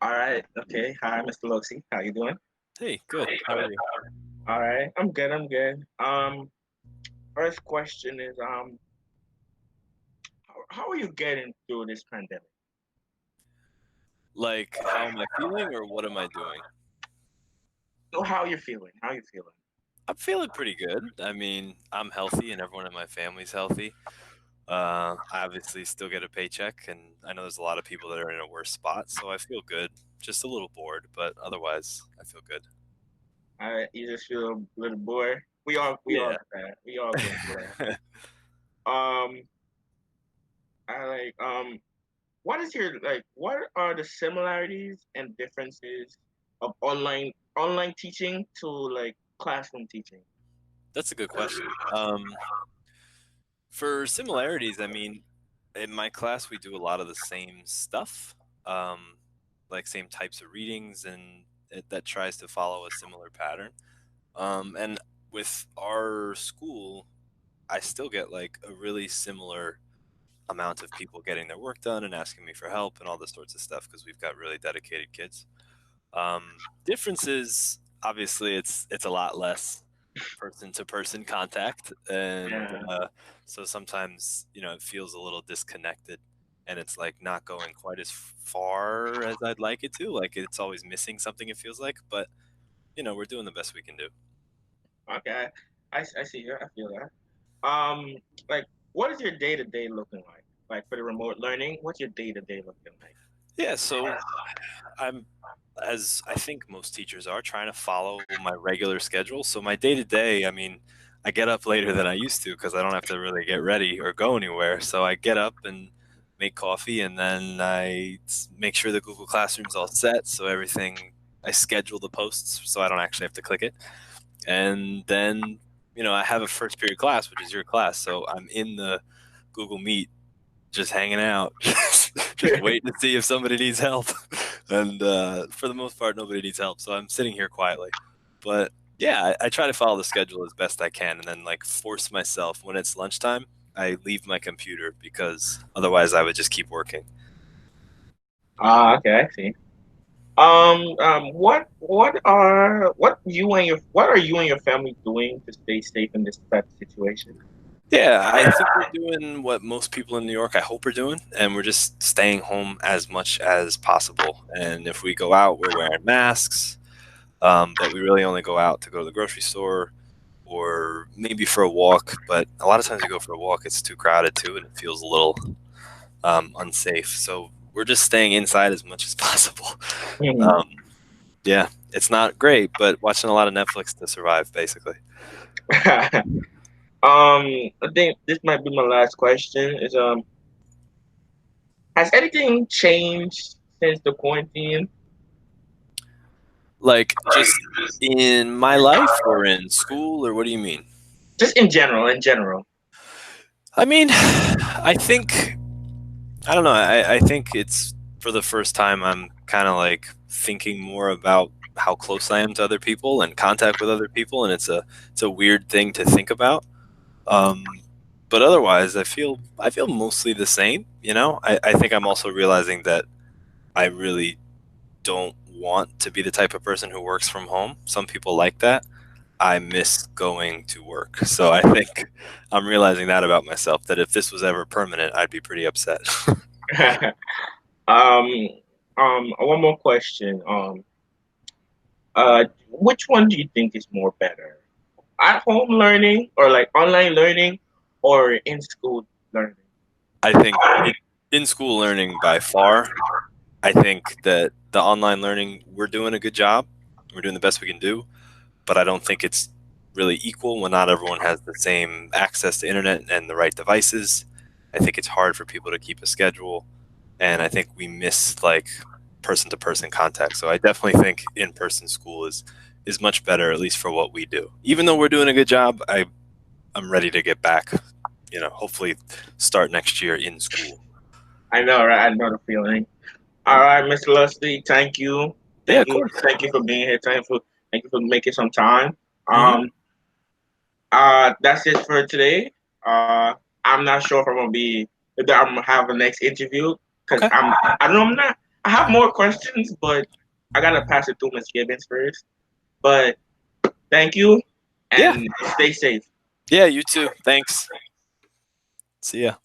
All right. Okay. Hi, Mr. Losey. How you doing? Hey, good. How are you? All right. I'm good. I'm good. First question is how are you getting through this pandemic? Like, how am I feeling or what am I doing? So how you feeling? How you feeling? I'm feeling pretty good. I mean, I'm healthy and everyone in my family's healthy. I obviously still get a paycheck, and I know there's a lot of people that are in a worse spot, so I feel good. Just a little bored, but otherwise, I feel good. All right. You just feel a little bored. We all Yeah. got that. We all been through that. I like what is your like what are the similarities and differences of online teaching to like classroom teaching? That's a good question. For similarities, I mean, in my class, we do a lot of the same stuff, um, like same types of readings, and that tries to follow a similar pattern. And with our school, I still get like a really similar amount of people getting their work done and asking me for help and all this sorts of stuff because we've got really dedicated kids. Differences, obviously, it's a lot less person to person contact, and Yeah. so sometimes it feels a little disconnected, and it's like not going quite as far as I'd like it to. Like it's always missing something. It feels like, but we're doing the best we can do. Okay. I see you. I feel that. Like, what is your day to day looking like? Like for the remote learning, what's your day to day looking like? Yeah, so I'm, as I think most teachers are, trying to follow my regular schedule. So my day to day, I mean, I get up later than I used to because I don't have to really get ready or go anywhere. So I get up and make coffee, and then make sure the Google Classroom's all set. So everything, I schedule the posts so I don't actually have to click it. And then, I have a first period class, which is your class. So I'm in the Google Meet just hanging out, just waiting to see if somebody needs help. And for the most part, nobody needs help. So I'm sitting here quietly. But yeah, I try to follow the schedule as best I can, and then like force myself when it's lunchtime. I leave my computer because otherwise I would just keep working. Ah, okay, I see. What are you and your family doing to stay safe in this type of situation? Yeah, I think we're doing what most people in New York I hope are doing, and we're just staying home as much as possible. And if we go out, we're wearing masks. But we really only go out to go to the grocery store or maybe for a walk. But a lot of times we go for a walk, it's too crowded too, and it feels a little unsafe. So we're just staying inside as much as possible. Mhm. Um, yeah, it's not great, but watching a lot of Netflix to survive, basically. I think this might be my last question. Is has anything changed since the quarantine? Like just in my life or in school, or what do you mean? Just in general, in general. I mean, I think I don't know. I think it's for the first time I'm kind of like thinking more about how close I am to other people and contact with other people, and it's a weird thing to think about. Um, but otherwise, I feel mostly the same. I think I'm also realizing that I really don't want to be the type of person who works from home. Some people like that. I miss going to work, so I think I'm realizing that about myself. That if this was ever permanent, I'd be pretty upset. um, one more question. Which one do you think is more better? At home learning or like online learning or in school learning? I think in school learning by far, I think that the online learning, we're doing a good job. We're doing the best we can do, but I don't think it's really equal when not everyone has the same access to internet and the right devices. I think it's hard for people to keep a schedule, and I think we miss like person to person contact. So I definitely think in person school is much better, at least for what we do. Even though we're doing a good job, I'm ready to get back. Hopefully start next year in school. I know, right? I know the feeling. All right, Mr. Lusty, thank you. Yeah, of course. Thank you for being here. Thank you for making some time. Hmm. That's it for today. I'm not sure if I'm gonna have a next interview because Okay. I don't know, I'm not. I have more questions, but I gotta pass it through Miss Gibbons first. But thank you, Yeah. and stay safe. Yeah, you too. Thanks. See ya.